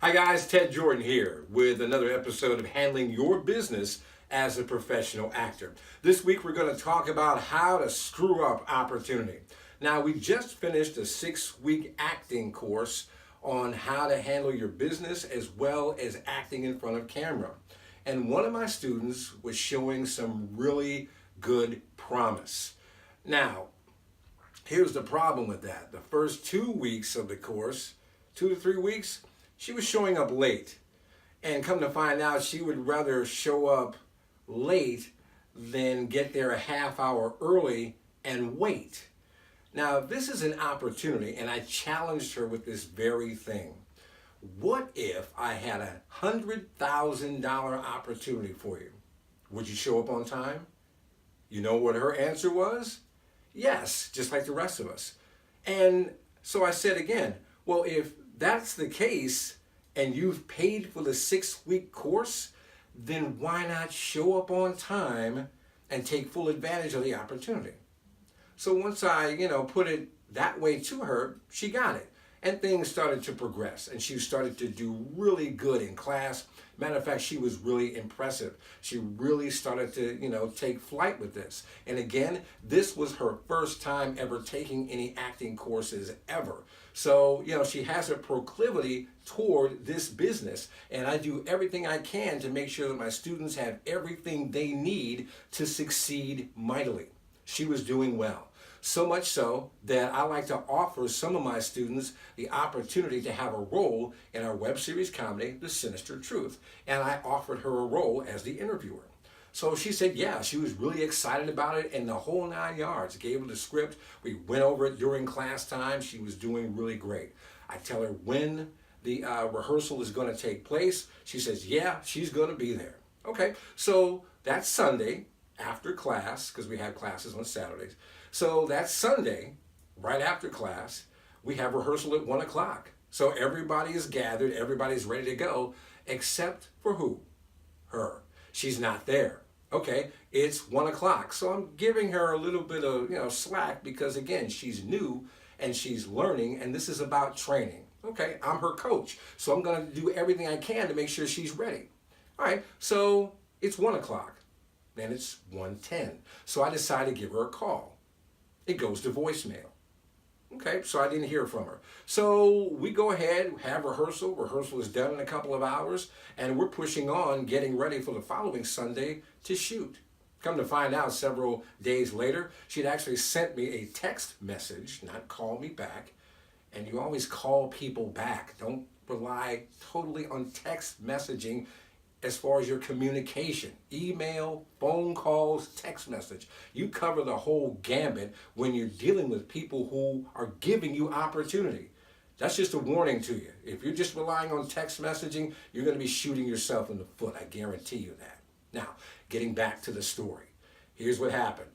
Hi guys, Ted Jordan here with another episode of Handling Your Business as a Professional Actor. This week we're going to talk about how to screw up opportunity. Now we just finished a 6-week acting course on how to handle your business as well as acting in front of camera. And one of my students was showing some really good promise. Now, here's the problem with that. The first 2 weeks of the course, 2 to 3 weeks, she was showing up late. And come to find out, she would rather show up late than get there a half hour early and wait. Now, this is an opportunity, and I challenged her with this very thing. What if I had $100,000 opportunity for you? Would you show up on time? You know what her answer was? Yes, just like the rest of us. And so I said again, well, if that's the case and you've paid for the 6-week course, then why not show up on time and take full advantage of the opportunity? So once I, put it that way to her, she got it. And things started to progress, and she started to do really good in class. Matter of fact, she was really impressive. She really started to, take flight with this. And again, this was her first time ever taking any acting courses ever. So, she has a proclivity toward this business, and I do everything I can to make sure that my students have everything they need to succeed mightily. She was doing well. So much so that I like to offer some of my students the opportunity to have a role in our web series comedy, The Sinister Truth. And I offered her a role as the interviewer. So she said, yeah, she was really excited about it and the whole 9 yards. Gave her the script. We went over it during class time. She was doing really great. I tell her when the rehearsal is going to take place. She says, yeah, she's going to be there. Okay, so that's Sunday after class, because we had classes on Saturdays. So that Sunday, right after class, we have rehearsal at 1 o'clock. So everybody is gathered, everybody's ready to go, except for who? Her. She's not there. Okay, it's 1 o'clock. So I'm giving her a little bit of slack because again, she's new and she's learning, and this is about training. Okay, I'm her coach, so I'm going to do everything I can to make sure she's ready. All right, so it's 1 o'clock. Then it's 1:10. So I decided to give her a call. It goes to voicemail. Okay, so I didn't hear from her. So we go ahead, have rehearsal. Rehearsal is done in a couple of hours, and we're pushing on, getting ready for the following Sunday to shoot. Come to find out, several days later, she'd actually sent me a text message, not call me back. And you always call people back. Don't rely totally on text messaging as far as your communication, email, phone calls, text message. You cover the whole gambit when you're dealing with people who are giving you opportunity. That's just a warning to you. If you're just relying on text messaging, you're going to be shooting yourself in the foot. I guarantee you that. Now, getting back to the story. Here's what happened.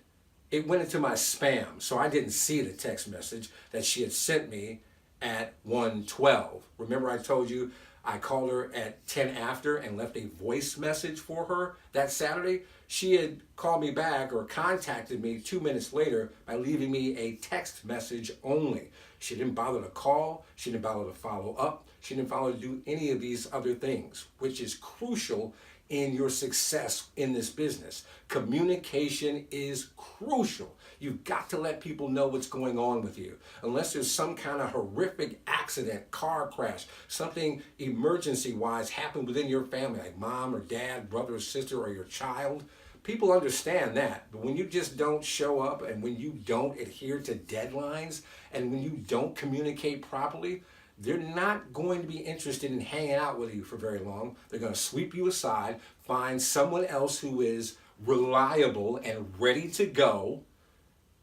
It went into my spam, so I didn't see the text message that she had sent me at 1:12. Remember I told you I called her at 10 after and left a voice message for her that Saturday? She had called me back or contacted me 2 minutes later by leaving me a text message only. She didn't bother to call. She didn't bother to follow up. She didn't bother to do any of these other things, which is crucial in your success in this business. Communication is crucial. You've got to let people know what's going on with you. Unless there's some kind of horrific accident, car crash, something emergency-wise happened within your family, like mom or dad, brother or sister, or your child, people understand that. But when you just don't show up and when you don't adhere to deadlines and when you don't communicate properly, they're not going to be interested in hanging out with you for very long. They're going to sweep you aside, find someone else who is reliable and ready to go,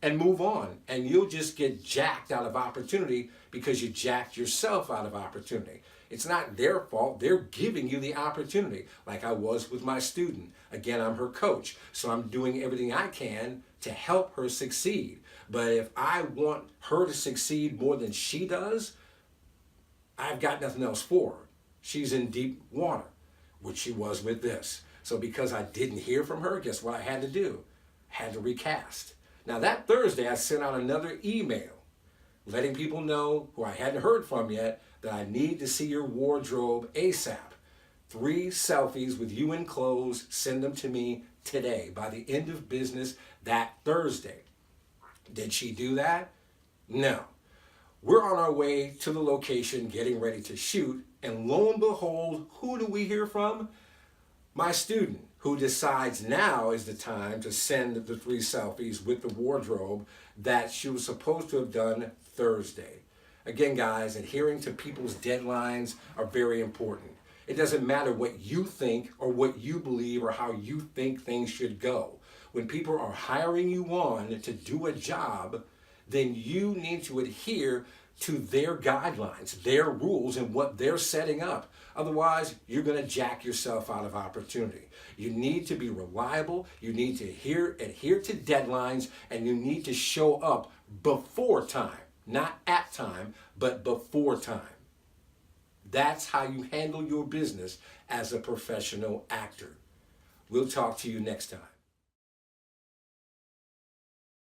and move on. And you'll just get jacked out of opportunity because you jacked yourself out of opportunity. It's not their fault. They're giving you the opportunity, like I was with my student. Again, I'm her coach, so I'm doing everything I can to help her succeed. But if I want her to succeed more than she does, I've got nothing else for her. She's in deep water, which she was with this. So because I didn't hear from her, guess what I had to do? I had to recast. Now that Thursday, I sent out another email letting people know who I hadn't heard from yet that I need to see your wardrobe ASAP. 3 selfies with you in clothes, send them to me today by the end of business that Thursday. Did she do that? No. We're on our way to the location getting ready to shoot, and lo and behold, who do we hear from? My student, who decides now is the time to send the 3 selfies with the wardrobe that she was supposed to have done Thursday. Again, guys, adhering to people's deadlines are very important. It doesn't matter what you think or what you believe or how you think things should go. When people are hiring you on to do a job, then you need to adhere to their guidelines, their rules, and what they're setting up. Otherwise, you're going to jack yourself out of opportunity. You need to be reliable, you need to adhere to deadlines, and you need to show up before time. Not at time, but before time. That's how you handle your business as a professional actor. We'll talk to you next time.